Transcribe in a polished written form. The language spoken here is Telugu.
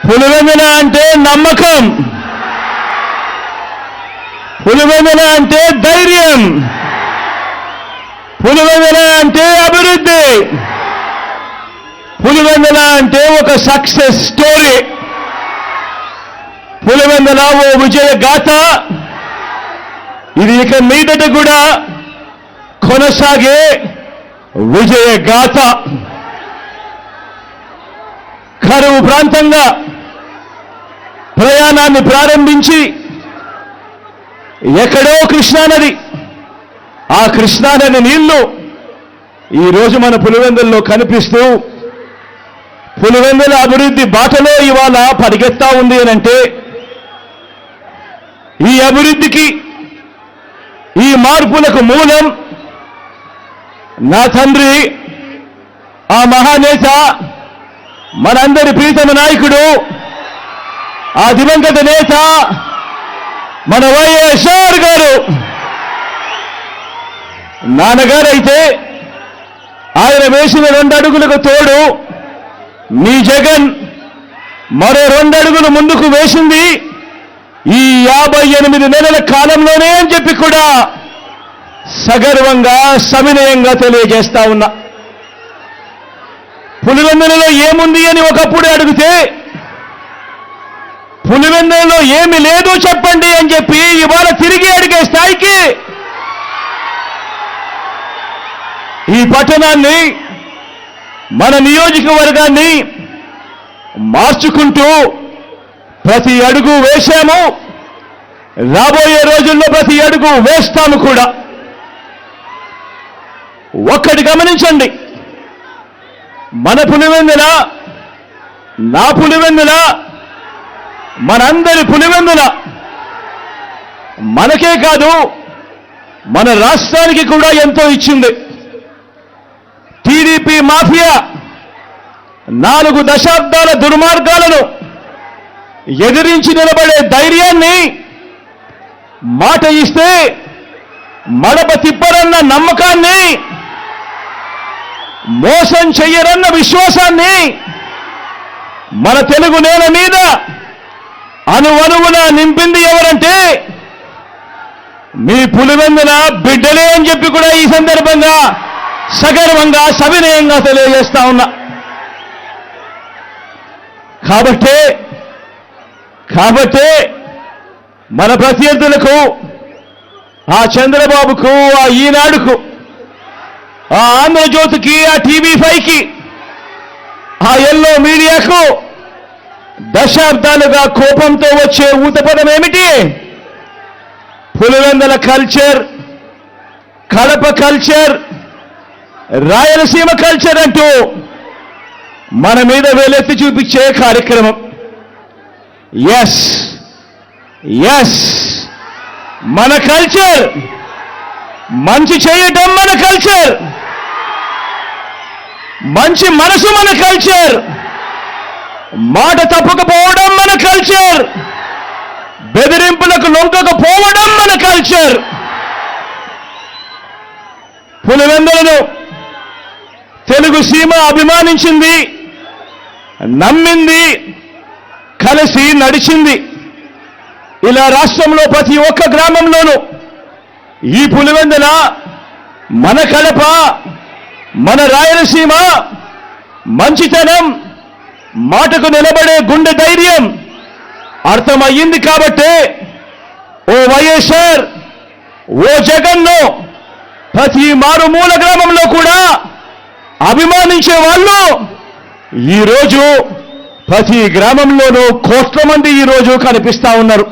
పులివెందుల అంటే నమ్మకం, పులివెందుల అంటే ధైర్యం, పులివెందుల అంటే అభివృద్ధి, పులివెందుల అంటే ఒక సక్సెస్ స్టోరీ, పులివెందుల ఓ విజయ గాథ. ఇది ఇక మీదట కూడా కొనసాగే విజయ గాథ. కరువు ప్రాంతంగా ప్రయాణాన్ని ప్రారంభించి ఎక్కడో కృష్ణానది, ఆ కృష్ణానది నీళ్లు ఈరోజు మన పులివెందుల్లో కనిపిస్తూ పులివెందుల అభివృద్ధి బాటలో ఇవాళ పరిగెత్తా ఉంది అనంటే, ఈ అభివృద్ధికి ఈ మార్పులకు మూలం నా తండ్రి, ఆ మహానేత, మనందరి ప్రీతమ నాయకుడు, ఆ దివంగత నేత మన వైఎస్ఆర్ గారు. నాన్నగారైతే ఆయన వేసిన 2 అడుగులకు తోడు మీ జగన్ మరో 2 అడుగులు ముందుకు వేసింది ఈ 58 నెలల కాలంలోనే అని చెప్పి కూడా సగర్వంగా సవినయంగా తెలియజేస్తా ఉన్నా. పులివెందులలో ఏముంది అని ఒకప్పుడు అడిగితే, పులివెందులలో ఏమి లేదు చెప్పండి అని చెప్పి ఇవాళ తిరిగి అడిగే స్థాయికి ఈ పట్టణాన్ని, మన నియోజకవర్గాన్ని మార్చుకుంటూ ప్రతి అడుగు వేశాము. రాబోయే రోజుల్లో ప్రతి అడుగు వేస్తాము కూడా. ఒక్కటి గమనించండి, మన పులివెందుల, నా పులివెందుల, మనందరి పులివెందుల మనకే కాదు మన రాష్ట్రానికి కూడా ఎంతో ఇచ్చింది. టీడీపీ మాఫియా 4 దశాబ్దాల దుర్మార్గాలను ఎదిరించి నిలబడే ధైర్యాన్ని, మాట ఇస్తే మడప తిప్పరన్న నమ్మకాన్ని, మోసం చెయ్యరన్న విశ్వాసాన్ని మన తెలుగు నేల మీద అణువణువున నింపింది ఎవరంటే మీ పులివెందుల బిడ్డలే అని చెప్పి కూడా ఈ సందర్భంగా సగర్వంగా సవినయంగా తెలియజేస్తా ఉన్నా. కాబట్టే మన ప్రత్యర్థులకు, ఆ చంద్రబాబుకు, ఆ ఈనాడుకు, ఆ ఆంధ్రజ్యోతికి, ఆ టీవీ5కి, ఆ ఎల్లో మీడియాకు దశాబ్దాలుగా కోపంతో వచ్చే ఊతపదం ఏమిటి? Pulivendula culture, Kadapa culture, Rayalaseema culture అంటూ మన మీద వేలెత్తి చూపించే కార్యక్రమం. ఎస్ మన కల్చర్, మంచి చేయటం మన కల్చర్, మంచి మనసు మన కల్చర్, మాట తప్పకపోవడం మన కల్చర్, బెదిరింపులకు లొంగకపోవడం మన కల్చర్. పులివెందులను తెలుగు సీమ అభిమానించింది, నమ్మింది, కలిసి నడిచింది. ఇలా రాష్ట్రంలో ప్రతి ఒక్క గ్రామంలోనూ ఈ పులివెందుల, మన కడప, మన రాయలసీమ మంచితనం, మాటకు నిలబడే గుండె ధైర్యం అర్థమయ్యింది. కాబట్టే ఓ వైఎస్ఆర్, ఓ జగన్ను ప్రతి మారుమూల గ్రామంలో కూడా అభిమానించే వాళ్ళు ఈరోజు ప్రతి గ్రామంలోనూ కోట్ల మంది ఈరోజు కనిపిస్తా ఉన్నారు.